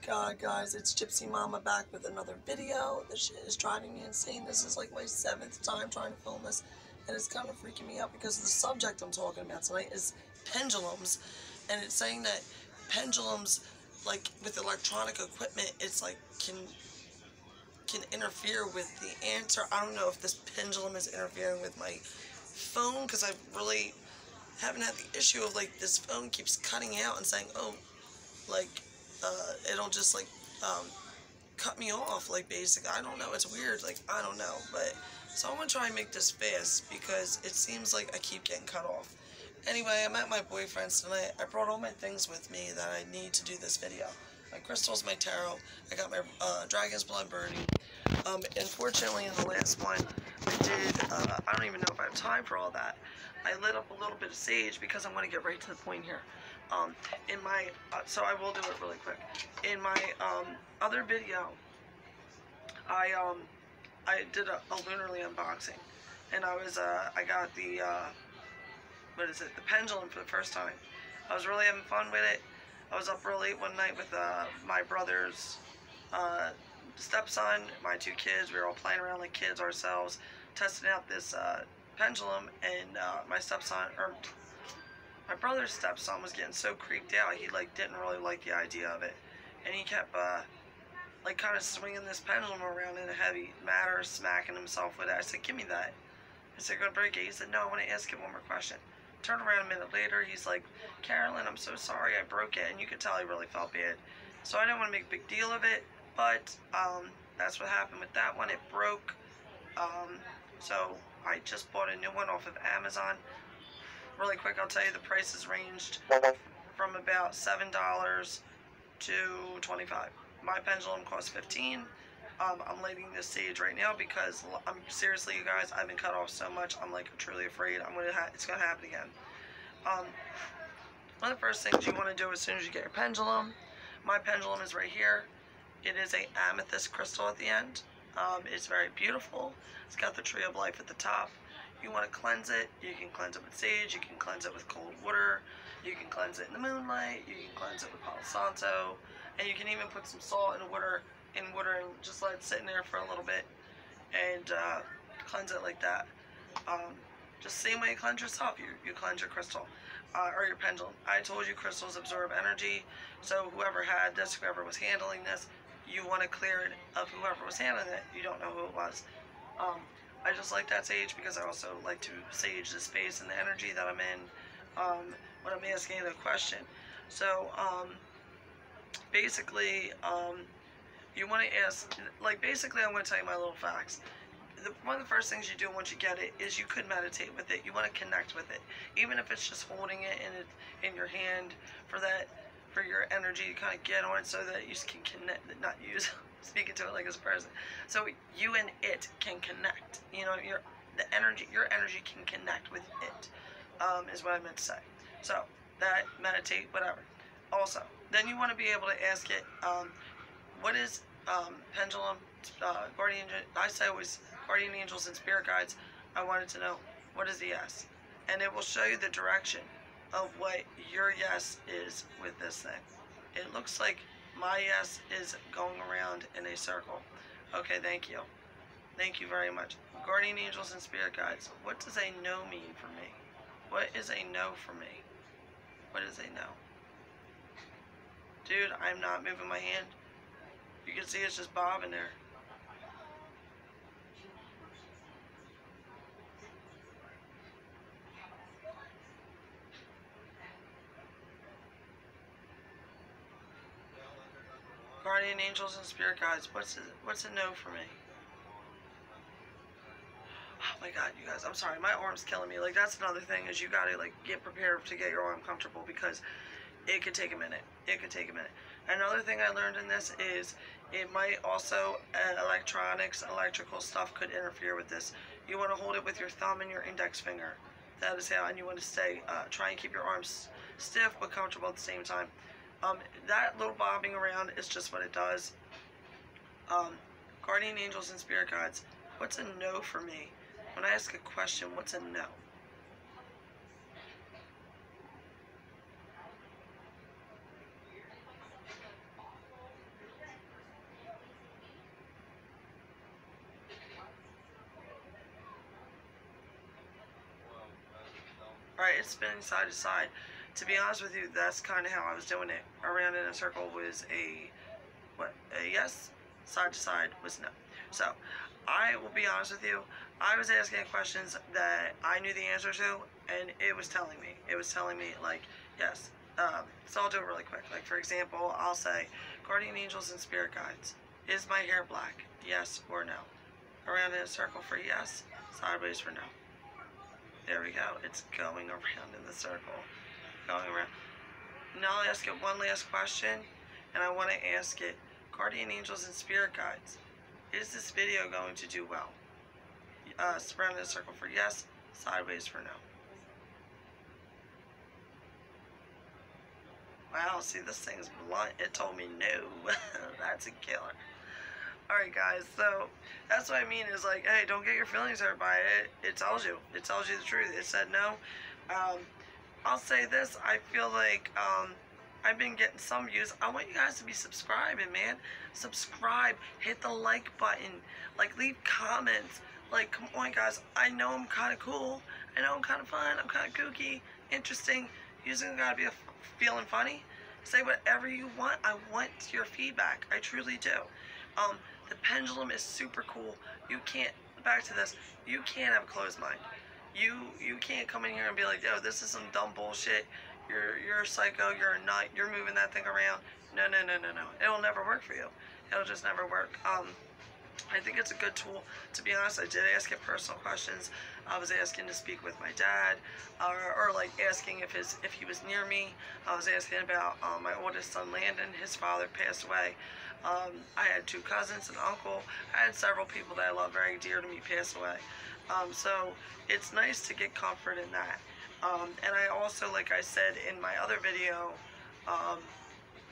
God, guys, it's Gypsy Mama back with another video. This shit is driving me insane. This is like my 7th time trying to film this, and it's kind of freaking me out because the subject I'm talking about tonight is pendulums, and it's saying that pendulums, like with electronic equipment, it's like can interfere with the answer. I don't know if this pendulum is interfering with my phone because I really haven't had the issue of like this phone keeps cutting out and saying, oh, like it'll just like cut me off, like basically. I don't know, it's weird, like I don't know, but so I'm gonna try and make this fast because it seems like I keep getting cut off. Anyway, I'm at my boyfriend's tonight. I brought all my things with me that I need to do this video. My crystals, my tarot, I got my dragon's blood burning. Unfortunately in the last one I did, I don't even know if I have time for all that. I lit up a little bit of sage because I want to get right to the point here. In my, so I will do it really quick. In my other video, I did a lunarly unboxing, and I got the, what is it, the pendulum for the first time. I was really having fun with it. I was up real late one night with my brother's stepson, my 2 kids. We were all playing around like kids ourselves, testing out this pendulum, and my stepson, or my brother's stepson, was getting so creeped out. He like didn't really like the idea of it, and he kept like kind of swinging this pendulum around in a heavy manner, smacking himself with it. I said, "Give me that." I said, "Go break it." He said, "No, I want to ask you one more question." Turned around a minute later, he's like, "Carolyn, I'm so sorry I broke it," and you could tell he really felt bad. So I didn't want to make a big deal of it, but that's what happened with that one. It broke. So I just bought a new one off of Amazon. Really quick, I'll tell you the prices ranged from about $7 to $25. My pendulum cost $15. I'm lighting this sage right now because I'm seriously, you guys, I've been cut off so much. I'm like truly afraid it's gonna happen again. One of the first things you want to do as soon as you get your pendulum, my pendulum is right here. It is a amethyst crystal at the end. It's very beautiful. It's got the tree of life at the top. You want to cleanse it, you can cleanse it with sage, you can cleanse it with cold water, you can cleanse it in the moonlight, you can cleanse it with Palo Santo, and you can even put some salt in water and just let it sit in there for a little bit and cleanse it like that. Just same way you cleanse yourself, you cleanse your crystal or your pendulum. I told you crystals absorb energy, so whoever had this, whoever was handling this, you want to clear it of whoever was handling it. You don't know who it was. I just like that sage because I also like to sage the space and the energy that I'm in when I'm asking the question. So basically, you want to ask, like basically I'm going to tell you my little facts. One of the first things you do once you get it is you could meditate with it. You want to connect with it, even if it's just holding it in your hand for your energy to kind of get on it so that you can connect, not use speaking to it like as a person. So you and it can connect. You know, your energy can connect with it, is what I meant to say. So that, meditate, whatever. Also, then you want to be able to ask it, what is pendulum, guardian, I say always guardian angels and spirit guides. I wanted to know, what is the yes? And it will show you the direction of what your yes is with this thing. It looks like my yes is going around in a circle. Okay, thank you. Thank you very much. Guardian angels and spirit guides, what does a no mean for me? What is a no for me? What is a no? Dude, I'm not moving my hand. You can see it's just bobbing there. Guardian angels and spirit guides, what's a no for me? Oh my god, you guys, I'm sorry, my arm's killing me. Like, that's another thing, is you gotta like get prepared to get your arm comfortable because it could take a minute. It could take a minute. Another thing I learned in this is it might also, electronics, electrical stuff could interfere with this. You want to hold it with your thumb and your index finger. That is how, and you want to try and keep your arms stiff but comfortable at the same time. That little bobbing around is just what it does. Guardian angels and spirit guides, what's a no for me? When I ask a question, what's a no? it's spinning side to side. To be honest with you, that's kind of how I was doing it. Around in a circle was a yes, side to side was no. So I will be honest with you, I was asking questions that I knew the answer to, and it was telling me. It was telling me, like, yes. So I'll do it really quick. Like, for example, I'll say, guardian angels and spirit guides. Is my hair black? Yes or no? Around in a circle for yes, sideways for no. There we go. It's going around in the circle. Going around. Now I'll ask it one last question, and I want to ask it, guardian angels and spirit guides, is this video going to do well? Around in a circle for yes, sideways for no. Wow, see, this thing's blunt. It told me no. That's a killer. Alright, guys, so that's what I mean is, like, hey, don't get your feelings hurt by it. It tells you. It tells you the truth. It said no. I'll say this. I feel like I've been getting some views. I want you guys to be subscribing, man. Subscribe. Hit the like button. Like, leave comments. Like, come on, guys. I know I'm kind of cool. I know I'm kind of fun. I'm kind of kooky, interesting. Using gotta be feeling funny. Say whatever you want. I want your feedback. I truly do. The pendulum is super cool. You can't, back to this, you can't have a closed mind. You can't come in here and be like, yo, this is some dumb bullshit. You're a psycho. You're a nut. You're moving that thing around. No. It'll never work for you. It'll just never work. I think it's a good tool. To be honest, I did ask it personal questions. I was asking to speak with my dad, or like asking if he was near me. I was asking about my oldest son Landon. His father passed away. I had 2 cousins, an uncle. I had several people that I love very dear to me pass away. So it's nice to get comfort in that. And I also, like I said in my other video,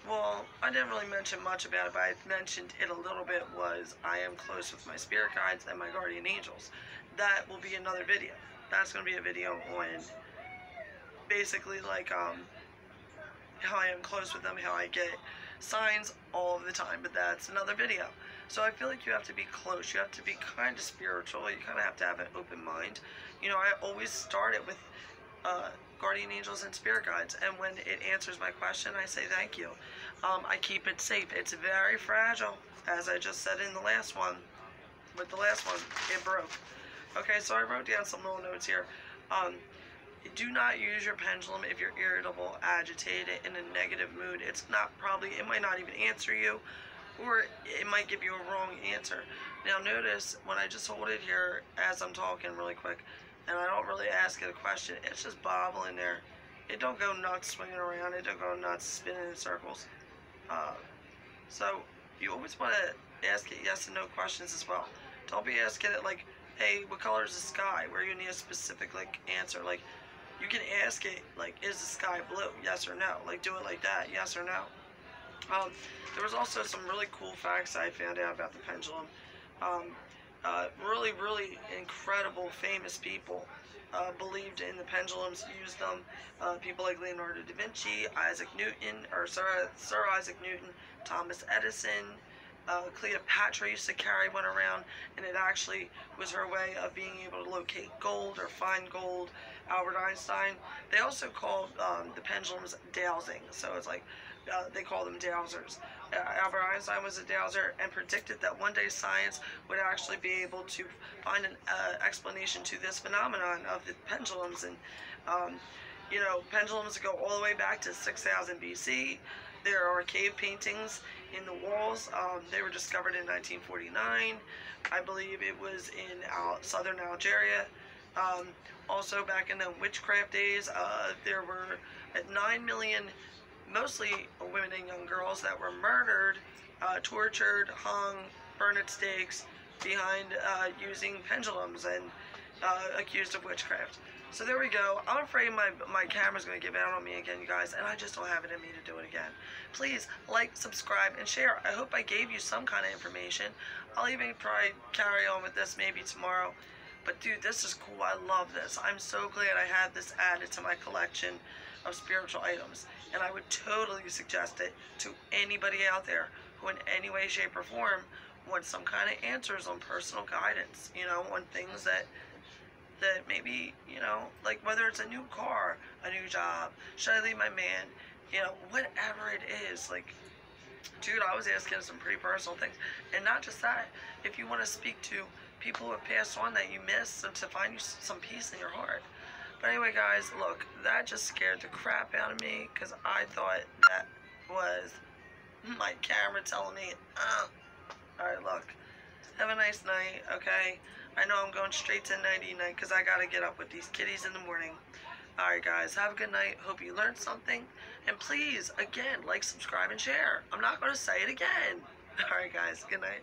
well, I didn't really mention much about it, but I mentioned it a little bit, was I am close with my spirit guides and my guardian angels. That will be another video. That's going to be a video on basically, like, how I am close with them, how I get signs all of the time, but that's another video. So I feel like you have to be close. You have to be kind of spiritual. You kind of have to have an open mind. You know, I always start it with guardian angels and spirit guides, and when it answers my question, I say thank you. I keep it safe. It's very fragile, as I just said in the last one. With the last one, it broke. Okay, so I wrote down some little notes here. Do not use your pendulum if you're irritable, agitated, in a negative mood. It might not even answer you, or it might give you a wrong answer. Now notice, when I just hold it here as I'm talking really quick, and I don't really ask it a question, it's just bobbling there. It don't go nuts swinging around. It don't go nuts spinning in circles. So you always want to ask it yes and no questions as well. Don't be asking it like, hey, what color is the sky? Where you need a specific, like, answer. Like, you can ask it, like, is the sky blue? Yes or no? Like, do it like that. Yes or no? There was also some really cool facts I found out about the pendulum. Really incredible, famous people believed in the pendulums, used them. People like Leonardo da Vinci, Isaac Newton, or Sir Isaac Newton, Thomas Edison. Cleopatra used to carry one around, and it actually was her way of being able to locate gold or find gold. Albert Einstein, they also called the pendulums dowsing, so it's like they call them dowsers. Albert Einstein was a dowser and predicted that one day science would actually be able to find an explanation to this phenomenon of the pendulums. And you know, pendulums go all the way back to 6000 BC. There are cave paintings in the walls. They were discovered in 1949. I believe it was in southern Algeria. Also back in the witchcraft days, there were 9 million, mostly women and young girls, that were murdered, tortured, hung, burned at stakes behind using pendulums, and accused of witchcraft. So there we go. I'm afraid my camera's going to give out on me again, you guys, and I just don't have it in me to do it again. Please like, subscribe, and share. I hope I gave you some kind of information. I'll even probably carry on with this maybe tomorrow. But dude, this is cool. I love this. I'm so glad I had this added to my collection of spiritual items. And I would totally suggest it to anybody out there who in any way, shape, or form wants some kind of answers on personal guidance, you know, on things that that maybe, you know, like whether it's a new car, a new job, should I leave my man, you know, whatever it is, like, dude, I was asking some pretty personal things. And not just that, if you want to speak to people who have passed on that you miss, so to find you some peace in your heart. But anyway, guys, look, that just scared the crap out of me, because I thought that was my camera telling me, alright, look, have a nice night, okay? I know I'm going straight to nighty-night, because I got to get up with these kitties in the morning. Alright, guys, have a good night. Hope you learned something. And please, again, like, subscribe, and share. I'm not going to say it again. Alright, guys, good night.